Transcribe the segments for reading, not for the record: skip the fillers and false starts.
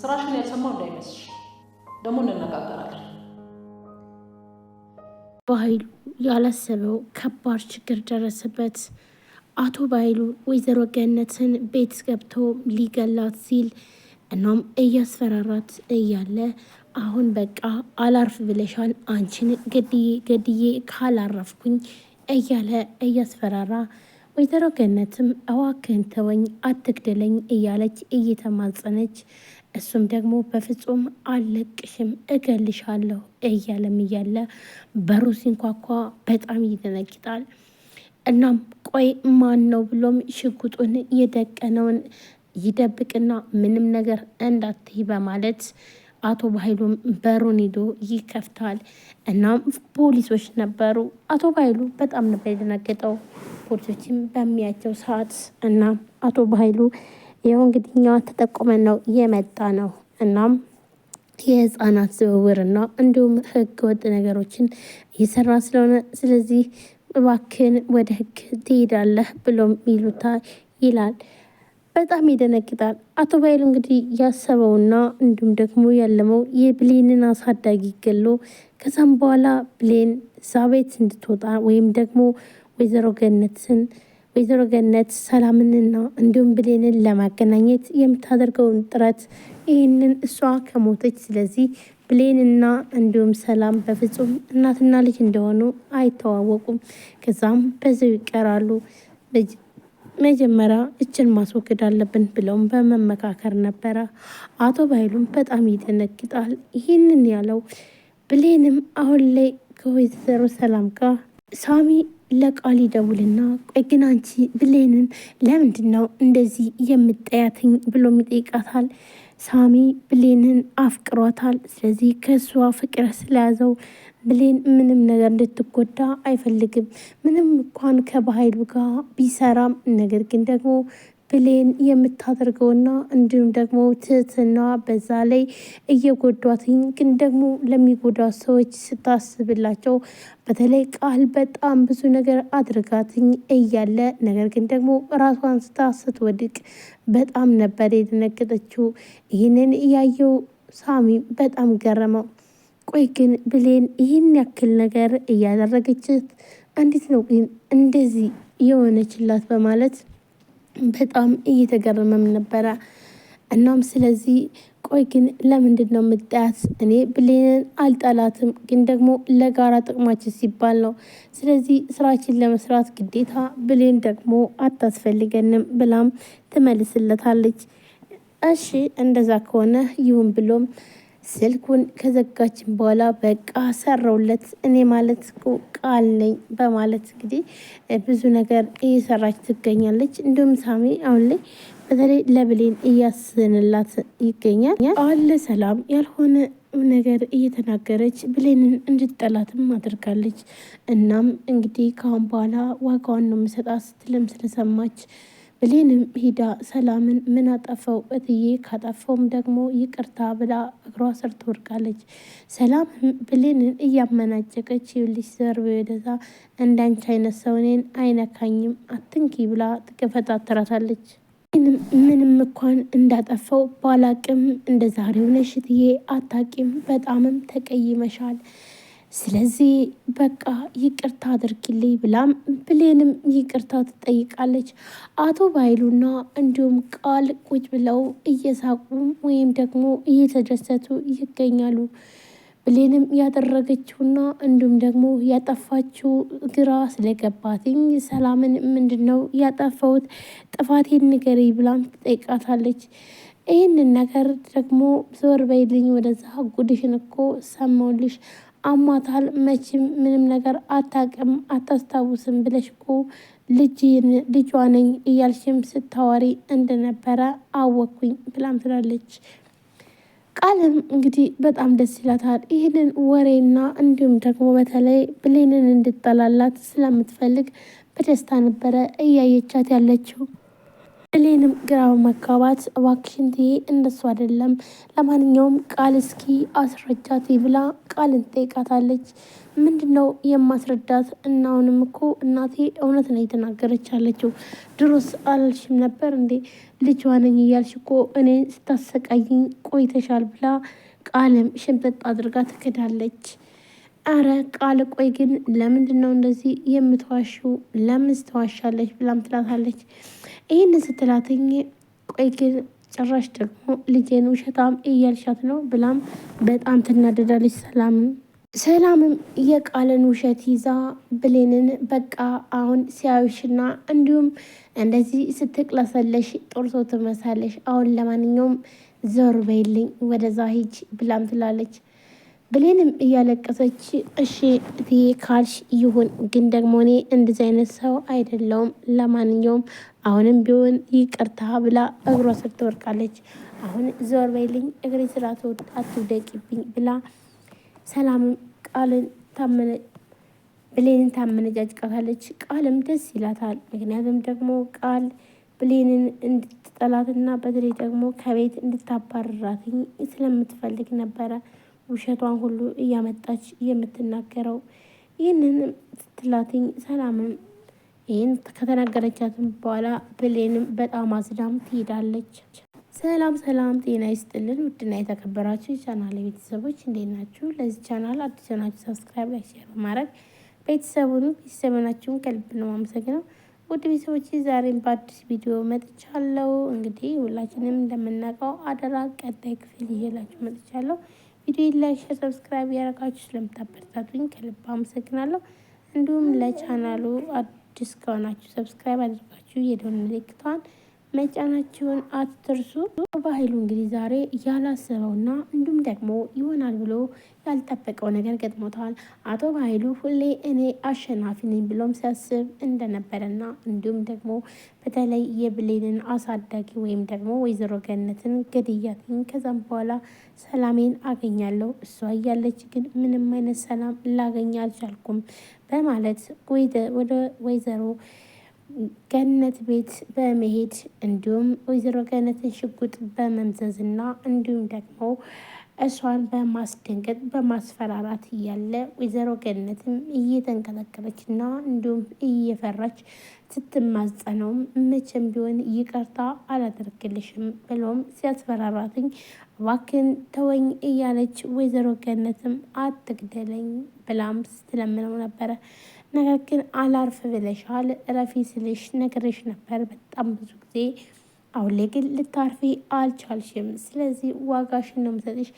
ስራሽን ያልሰማው እንዳይመስልሽ። ደግሞ እንነጋገራለን። በኃይሉ ያላሰበው ከባድ ችግር ደረሰበት። አቶ በኃይሉ ወይዘሮ ገነትን ቤት ገብቶ ሊገላት ሲል እናም እያስፈራራት እያለ አሁን በቃ አላርፍ ብለሻል፣ አንቺን ገድዬ ካላረፍኩኝ እያለ እያስፈራራ ወይዘሮ ገነትም እዋክህን ተወኝ፣ አትግደለኝ እያለች እየተማጸነች እሱም ደግሞ በፍጹም አልለቅሽም እገልሻለሁ እያለም እያለ በሩ ሲንኳኳ በጣም ይደነግጣል። እናም ቆይ ማን ነው ብሎም ሽጉጡን የደቀነውን ይደብቅና ምንም ነገር እንዳትይ በማለት አቶ በኃይሉም በሩን ሂዶ ይከፍታል። እናም ፖሊሶች ነበሩ። አቶ በኃይሉ በጣም ነበር የደነገጠው ፖሊሶችም በሚያቸው ሰዓት። እናም አቶ በኃይሉ ይኸው እንግዲህ እኛ ተጠቆመን ነው የመጣ ነው። እናም የህፃናት ዝውውርና እንዲሁም ህገ ወጥ ነገሮችን እየሰራ ስለሆነ ስለዚህ እባክን ወደ ህግ ትሄዳለህ ብሎም ይላል። በጣም ይደነግጣል። አቶ በኃይሉ እንግዲህ ያሰበውና እንዲሁም ደግሞ ያለመው የብሌንን አሳዳጊ ገሎ ከዛም በኋላ ብሌን እዛ ቤት እንድትወጣ ወይም ደግሞ ወይዘሮ ገነት ሰላምንና እንዲሁም ብሌንን ለማገናኘት የምታደርገውን ጥረት ይህንን እሷ ከሞተች ስለዚህ ብሌንና እንዲሁም ሰላም በፍጹም እናትና ልጅ እንደሆኑ አይተዋወቁም። ከዛም በዚው ይቀራሉ። መጀመሪያ እችን ማስወገድ አለብን ብለውም በመመካከር ነበረ። አቶ በኃይሉም በጣም ይደነግጣል። ይህንን ያለው ብሌንም አሁን ላይ ከወይዘሮ ሰላም ጋር ሳሚ ለቃል ይደውልና ቆይ ግን አንቺ ብሌንን ለምንድን ነው እንደዚህ የምጠያትኝ ብሎም ይጠይቃታል። ሳሚ ብሌንን አፍቅሯታል። ስለዚህ ከእሷ ፍቅር ስለያዘው ብሌን ምንም ነገር እንድትጎዳ አይፈልግም። ምንም እንኳን ከበኃይሉ ጋር ቢሰራም ነገር ግን ደግሞ ብሌን የምታደርገውና እንዲሁም ደግሞ ትህትና በዛ ላይ እየጎዷትኝ ግን ደግሞ ለሚጎዷት ሰዎች ስታስብላቸው በተለይ ቃል በጣም ብዙ ነገር አድርጋትኝ እያለ ነገር ግን ደግሞ ራሷን ስትወድቅ በጣም ነበር የደነገጠችው። ይህንን እያየው ሳሚ በጣም ገረመው። ቆይ ግን ብሌን ይህን ያክል ነገር እያደረገችት እንዴት ነው ግን እንደዚህ የሆነችላት በማለት በጣም እየተገረመም ነበረ። እናም ስለዚህ ቆይ ግን ለምንድን ነው የምጠያት? እኔ ብሌንን አልጠላትም፣ ግን ደግሞ ለጋራ ጥቅማችን ሲባል ነው። ስለዚህ ስራችን ለመስራት ግዴታ ብሌን ደግሞ አታስፈልገንም ብላም ትመልስለታለች። እሺ እንደዛ ከሆነ ይሁን ብሎም ስልኩን ከዘጋችን በኋላ በቃ ሰራውለት እኔ ማለት ቃል ነኝ በማለት እንግዲህ ብዙ ነገር እየሰራች ትገኛለች። እንዲሁም ሳሚ አሁን ላይ በተለይ ለብሌን እያስንላት ይገኛል። አለ ሰላም ያልሆነ ነገር እየተናገረች ብሌንን እንድትጠላትም አድርጋለች። እናም እንግዲህ ካሁን በኋላ ዋጋዋን ነው የምሰጣት ስትልም ስለሰማች ብሌንም ሂዳ ሰላምን ምን አጠፋው እትዬ፣ ካጠፋውም ደግሞ ይቅርታ ብላ እግሯ ስር ትወድቃለች። ሰላምም ብሌንን እያመናጨቀች ይኸውልሽ ዘር ወደዛ እንዳንቺ አይነት ሰው እኔን አይነካኝም አትንኪ ብላ ትገፈታተራታለች። ምንም እንኳን እንዳጠፋው ባላቅም እንደ ዛሬው ነሽ እትዬ አታቂም፣ በጣምም ተቀይመሻል። ስለዚህ በቃ ይቅርታ አድርጊልኝ ብላም ብሌንም ይቅርታ ትጠይቃለች። አቶ በኃይሉና እንዲሁም ቃል ቁጭ ብለው እየሳቁ ወይም ደግሞ እየተደሰቱ ይገኛሉ። ብሌንም ያደረገችውና እንዲሁም ደግሞ ያጠፋችው ግራ ስለገባትኝ ሰላምን ምንድን ነው ያጠፋሁት? ጥፋቴን ንገሪኝ ብላም ትጠይቃታለች። ይህንን ነገር ደግሞ ዞር በይልኝ ወደዛ፣ ጉድሽን እኮ ሰማሁልሽ፣ አሟታል፣ መቼም ምንም ነገር አታውቅም አታስታውስም ብለሽ እኮ ልጇ ነኝ እያልሽም ስታዋሪ እንደነበረ አወቅኩኝ ብላም ትላለች። ቃልም እንግዲህ በጣም ደስ ይላታል ይህንን ወሬና እንዲሁም ደግሞ በተለይ ብሌንን እንድጠላላት ስለምትፈልግ በደስታ ነበረ እያየቻት ያለችው። ብሌንም ግራ በመጋባት እባክሽን ትዬ እንደሱ አይደለም፣ ለማንኛውም ቃል እስኪ አስረጃት ብላ ቃልን ጠይቃታለች። ምንድን ነው የማስረዳት? እናውንም እኮ እናቴ እውነት ነው የተናገረች አለችው። ድሮስ አላልሽም ነበር እንዴ ልጇ ነኝ እያልሽ እኮ እኔን ስታሰቃይኝ ቆይተሻል ብላ ቃልም ሽምጥጥ አድርጋ ትክዳለች። አረ ቃል ቆይ ግን ለምንድን ነው እንደዚህ የምትዋሽው? ለምን ትዋሻለች? ብላም ትላታለች። ይህን ስትላትኝ ቆይ ግን ጭራሽ ደግሞ ልጄን ውሸታም እያልሻት ነው ብላም በጣም ትናደዳለች። ሰላምም የቃልን ውሸት ይዛ ብሌንን በቃ አሁን ሲያዩሽና እንዲሁም እንደዚህ ስትቅለሰለሽ ጦርሶ ትመሳለሽ። አሁን ለማንኛውም ዞር በይልኝ ወደዛ ሂጅ ብላም ትላለች። ብሌንም እያለቀሰች እሺ እትዬ ካልሽ ይሁን፣ ግን ደግሞ እኔ እንደዚህ አይነት ሰው አይደለውም። ለማንኛውም አሁንም ቢሆን ይቅርታ ብላ እግሯ ስር ትወርቃለች። አሁን ዞር በይልኝ እግሬ ስራ አትውደቂብኝ ብላ ሰላምም ብሌንን ታመነጫጭቃታለች። ቃልም ደስ ይላታል። ምክንያቱም ደግሞ ቃል ብሌንን እንድትጠላትና በተለይ ደግሞ ከቤት እንድታባረራትኝ ስለምትፈልግ ነበረ ውሸቷን ሁሉ እያመጣች የምትናገረው። ይህንን ስትላትኝ ሰላምም ይህን ከተናገረቻትም በኋላ ብሌንም በጣም አዝዳም ትሄዳለች። ሰላም ጤና ይስጥልን ውድና የተከበራችሁ የቻናል ቤተሰቦች እንዴት ናችሁ? ለዚህ ቻናል አዲስ ናችሁ ሰብስክራይብ፣ ላይክ፣ ሼር በማድረግ ቤተሰቡናችሁን ከልብ ነው አመሰግነው። ውድ ቤተሰቦች ዛሬም በአዲስ ቪዲዮ መጥቻለሁ። እንግዲህ ሁላችንም እንደምናውቀው አደራ ቀጣይ ክፍል ይዤላችሁ መጥቻለሁ። ቪዲዮ ላይክ፣ ሼር፣ ሰብስክራይብ ያደረጋችሁ ስለምታበረታቱኝ ከልብ አመሰግናለሁ። እንዲሁም ለቻናሉ አዲስ ከሆናችሁ ሰብስክራይብ አድርጋችሁ የደወል ምልክቷን መጫናችሁን አትርሱ። በኃይሉ እንግዲህ ዛሬ ያላሰበውና እንዲሁም ደግሞ ይሆናል ብሎ ያልጠበቀው ነገር ገጥሞታል። አቶ በኃይሉ ሁሌ እኔ አሸናፊ ነኝ ብሎም ሲያስብ እንደነበረና እንዲሁም ደግሞ በተለይ የብሌንን አሳዳጊ ወይም ደግሞ ወይዘሮ ገነትን ገድያትኝ ከዛም በኋላ ሰላሜን አገኛለሁ፣ እሷ እያለች ግን ምንም አይነት ሰላም ላገኝ አልቻልኩም በማለት ወደ ወይዘሮ ገነት ቤት በመሄድ እንዲሁም ወይዘሮ ገነትን ሽጉጥ በመምዘዝና እንዲሁም ደግሞ እሷን በማስደንገጥ በማስፈራራት እያለ ወይዘሮ ገነትም እየተንቀጠቀጠችና እንዲሁም እየፈራች ስትማጸነውም መቼም ቢሆን ይቅርታ አላደርግልሽም ብሎም ሲያስፈራራትኝ እባክን ተወኝ እያለች ወይዘሮ ገነትም አትግደለኝ ብላም ስትለምነው ነበረ። ነገር ግን አላርፍ ብለሻል፣ እረፊ ስልሽ ነግሬሽ ነበር በጣም ብዙ ጊዜ። አሁን ላይ ግን ልታርፊ አልቻልሽም። ስለዚህ ዋጋሽን ነው የምሰጥሽ፣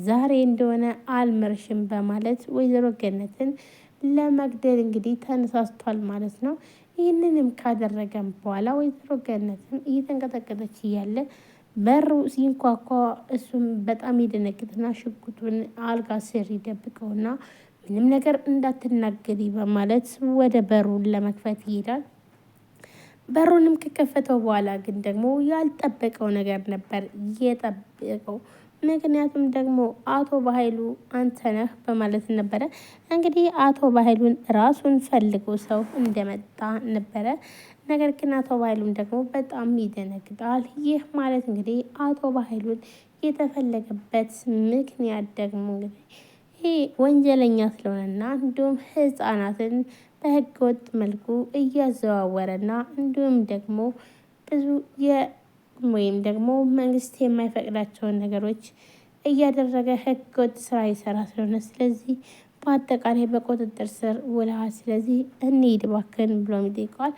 ዛሬ እንደሆነ አልምርሽም በማለት ወይዘሮ ገነትን ለመግደል እንግዲህ ተነሳስቷል ማለት ነው። ይህንንም ካደረገም በኋላ ወይዘሮ ገነትን እየተንቀጠቀጠች እያለ በሩ ሲንኳኳ እሱም በጣም ይደነግጥና ሽጉጡን አልጋ ስር ይደብቀውና ምንም ነገር እንዳትናገሪ በማለት ወደ በሩን ለመክፈት ይሄዳል። በሩንም ከከፈተው በኋላ ግን ደግሞ ያልጠበቀው ነገር ነበር የጠበቀው። ምክንያቱም ደግሞ አቶ በኃይሉ አንተ ነህ በማለት ነበረ። እንግዲህ አቶ በኃይሉን ራሱን ፈልጎ ሰው እንደመጣ ነበረ። ነገር ግን አቶ በኃይሉን ደግሞ በጣም ይደነግጣል። ይህ ማለት እንግዲህ አቶ በኃይሉን የተፈለገበት ምክንያት ደግሞ እንግዲህ ይህ ወንጀለኛ ስለሆነና እንዲሁም ህፃናትን በህገወጥ መልኩ እያዘዋወረና እንዲሁም ደግሞ ብዙ ወይም ደግሞ መንግስት የማይፈቅዳቸውን ነገሮች እያደረገ ህገወጥ ስራ ይሰራ ስለሆነ ስለዚህ በአጠቃላይ በቁጥጥር ስር ውለሃል፣ ስለዚህ እንሂድ እባክህን ብሎም ይጠይቀዋል።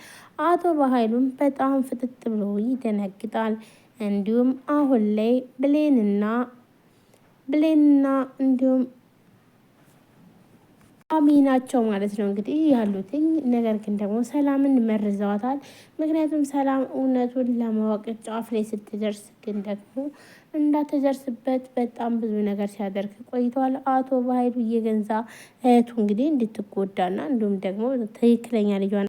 አቶ በኃይሉም በጣም ፍጥጥ ብሎ ይደነግጣል። እንዲሁም አሁን ላይ ብሌንና እንዲሁም አሚ ናቸው ማለት ነው እንግዲህ ያሉትኝ። ነገር ግን ደግሞ ሰላምን መርዘዋታል። ምክንያቱም ሰላም እውነቱን ለማወቅ ጫፍ ላይ ስትደርስ ግን ደግሞ እንዳትደርስበት በጣም ብዙ ነገር ሲያደርግ ቆይተዋል። አቶ በኃይሉ እየገንዛ እህቱ እንግዲህ እንድትጎዳና እንዲሁም ደግሞ ትክክለኛ ልጇን